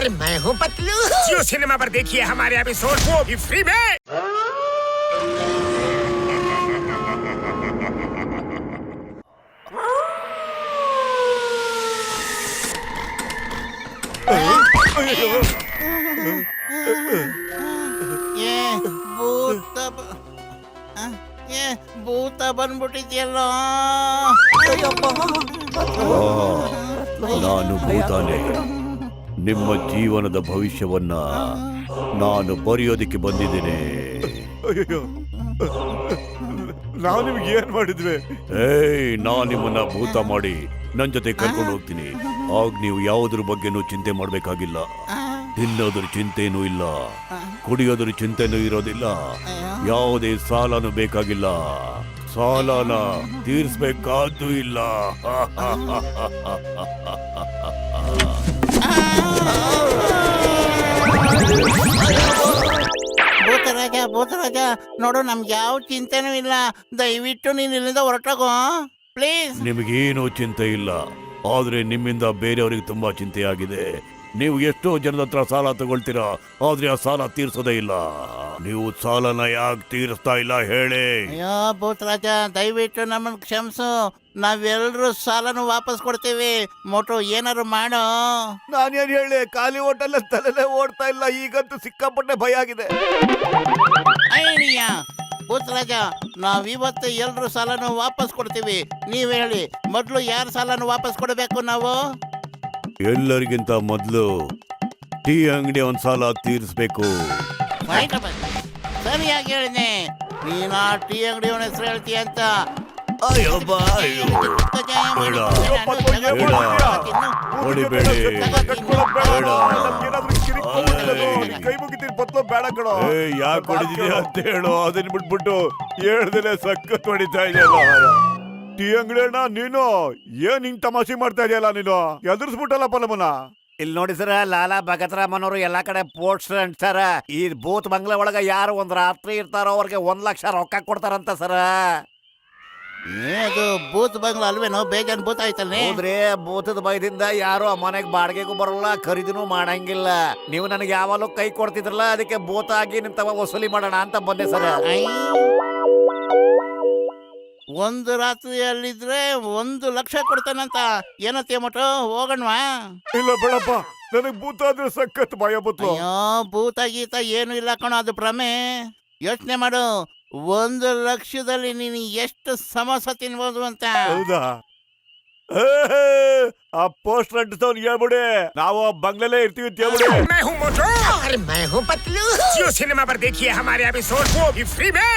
अरे मैं हूँ पतलू। जियो सिनेमा पर देखिए हमारे एपिसोड, वो भी फ्री में। ಭೂತ ಬಂದ್ಬಿಟ್ಟಿದ್ಯಲ್ಲ. ನಾನು ಭೂತಾನೆ. ನಿಮ್ಮ ಜೀವನದ ಭವಿಷ್ಯವನ್ನ ನಾನು ಬರೆಯೋದಿಕ್ಕೆ ಬಂದಿದ್ದೇನೆ. ನಾವು ನಿಮ್ಗೆ ಏನ್ ಮಾಡಿದ್ವಿ? ನಾನು ನಿಮ್ಮನ್ನ ಭೂತ ಮಾಡಿ ನನ್ ಜೊತೆ ಕರ್ಕೊಂಡು ಹೋಗ್ತೀನಿ. ಆಗ ನೀವು ಯಾವುದ್ರ ಬಗ್ಗೆನೂ ಚಿಂತೆ ಮಾಡ್ಬೇಕಾಗಿಲ್ಲ. ತಿನ್ನೋದ್ರ ಚಿಂತೆನೂ ಇಲ್ಲ, ಕುಡಿಯೋದ್ರ ಚಿಂತೆನೂ ಇರೋದಿಲ್ಲ, ಯಾವುದೇ ಸಾಲನೂ ಬೇಕಾಗಿಲ್ಲ, ಸಾಲನ ತೀರ್ಸ್ಬೇಕಾದ್ದು ಇಲ್ಲ. ಭೂತರಾಜ ನೋಡು, ನಮ್ಗೆ ಯಾವ ಚಿಂತೆನೂ ಇಲ್ಲ. ದಯವಿಟ್ಟು ನೀನ್ ಇಲ್ಲಿಂದ ಹೊರಟೋಗೋ ಪ್ಲೀಸ್. ನಿಮಗೇನೂ ಚಿಂತೆ ಇಲ್ಲ, ಆದ್ರೆ ನಿಮ್ಮಿಂದ ಬೇರೆಯವ್ರಿಗೆ ತುಂಬಾ ಚಿಂತೆಯಾಗಿದೆ. ನೀವು ಎಷ್ಟೋ ಜನದ ಹತ್ರ ಸಾಲ ತಗೊಳ್ತೀರಾ, ಆದ್ರೆ ಆ ಸಾಲ ತೀರ್ಸೋದೇ ಇಲ್ಲ. ನೀವು ಸಾಲನ ಯಾಕೆ ತೀರಿಸ್ತಾ ಇಲ್ಲ ಹೇಳಿ? ಅಯ್ಯೋ ಭೂತರಾಜ, ದಯವಿಟ್ಟು ನಮ್ಮನ್ನು ಕ್ಷಮಿಸು. ನಾವೆಲ್ಲರೂ ಸಾಲನು ವಾಪಸ್ ಕೊಡ್ತೀವಿ. ಮೋಟು ಏನಾರು ಮಾಡೋ. ನಾನೇನ್ ಹೇಳಿ, ಖಾಲಿ ಹೋಟೆಲ್ ತಲೆನೇ ಓಡ್ತಾ ಇಲ್ಲ. ಈಗಂತೂ ಸಿಕ್ಕಾಪಟ್ಟೆ ಭಯ ಆಗಿದೆ. ಅಯ್ಯ ಭೂತರಾಜ, ನಾವಿವತ್ತು ಎಲ್ರು ಸಾಲನು ವಾಪಸ್ ಕೊಡ್ತೀವಿ. ನೀವ್ ಹೇಳಿ, ಮೊದ್ಲು ಯಾರ ಸಾಲನು ವಾಪಸ್ ಕೊಡಬೇಕು ನಾವು? ಎಲ್ಲರಿಗಿಂತ ಮೊದಲು ಟೀ ಅಂಗಡಿ ಒಂದ್ ಸಾಲ ತೀರಿಸ್ಬೇಕು. ಸರಿಯಾಗಿ ಹೇಳಿದೆ. ನೀನ್ ಆ ಟೀ ಅಂಗಡಿ ಅವನ ಹೆಸರು ಹೇಳ್ತೀಯ ಅಂತ. ಕೈ ಮುಗಿತೀನಿ ಪತ್ಲ ಬೇಡ ಕಣೋ. ಯಾಕೆ ಹೊಡಿದಿದೆ ಅಂತ ಹೇಳು. ಅದನ್ನ ಬಿಟ್ಬಿಟ್ಟು ಹೇಳ್ದೇನೆ ಸಖತ್ ಹೊಡಿತಾ ಇದೆಯಲ್ಲ. ಟೀ ಅಂಗಡಿ ಅಣ್ಣ, ನೀನು ಏನ್ ಹಿಂಗ್ ತಮಾಷೆ ಮಾಡ್ತಾ ಇದೆಯಲ್ಲ ನೀನು? ಎದುರಿಸ್ಬಿಟ್ಟಲ್ಲಪ್ಪ ನಮ್ಮನ್ನ. ಇಲ್ಲಿ ನೋಡಿ ಸರ, ಲಾಲಾ ಭಗತ್ರಾಮನವರು ಎಲ್ಲಾ ಕಡೆ ಪೋಸ್ಟರ್ ಅಂಟಾರ. ಈ ಭೂತ್ ಬಂಗ್ಲೆ ಒಳಗ ಯಾರು ಒಂದ್ ರಾತ್ರಿ ಇರ್ತಾರೋ ಅವ್ರಿಗೆ 1 ಲಕ್ಷ ರೊಕ್ಕ ಕೊಡ್ತಾರಂತ ಸರ. ಅದು ಭೂತ್ ಬಂಗ್ಲ ಅಲ್ವೇನೋ? ಬೇಜಾನ್ ಭೂತ ಆಯ್ತಲ್ನೇ. ಹೌದ್ರಿ, ಭೂತದ ಭಯದಿಂದ ಯಾರು ಆ ಮನೆಗ್ ಬಾಡಿಗೆಗೂ ಬರೋಲ್ಲ, ಖರೀದಿನೂ ಮಾಡಂಗಿಲ್ಲ. ನೀವು ನನಗೆ ಯಾವಾಗಲೂ ಕೈ ಕೊಡ್ತಿದ್ರಲ್ಲ, ಅದಕ್ಕೆ ಭೂತ ಆಗಿ ನಿಮ್ ತವ ವಸೂಲಿ ಮಾಡೋಣ ಅಂತ ಬಂದೆ ಸರ. ಒಂದು ರಾತ್ರಿಯಲ್ಲಿದ್ರೆ 1 ಲಕ್ಷ ಕೊಡ್ತಾನಂತ. ಏನತ್ತೆ ಮೋಟು, ಹೋಗಣ್ವಾ? ಇಲ್ಲ ಬೇಡಪ್ಪ, ನನಗ್ ಭೂತ ಆದ್ರೆ ಸಖತ್ ಭಯ ಬತ್ತು. ಅಯ್ಯೋ ಭೂತ ಗೀತ ಏನು ಇಲ್ಲ ಕಣೋ, ಅದು ಭ್ರಮೆ. ಯೋಚನೆ ಮಾಡು, 1 ಲಕ್ಷದಲ್ಲಿ ನೀನು ಎಷ್ಟು ಸಮೋಸ ತಿನ್ಬೋದು ಅಂತ. ಹೌದಾ? ಆ ಪೋಸ್ಟರ್ ಅಂಟಿಸೋನ್ ಹೇಳ್ಬಿಡಿ, ನಾವು ಬಂಗ್ಲೆಲ್ಲೇ ಇರ್ತೀವಿ ಅಂತ ಹೇಳ್ಬಿಡಿ. मैं हूँ मोटू। अरे मैं हूँ पतलू। जियो सिनेमा पर देखिए हमारे एपिसोड, वो भी फ्री में।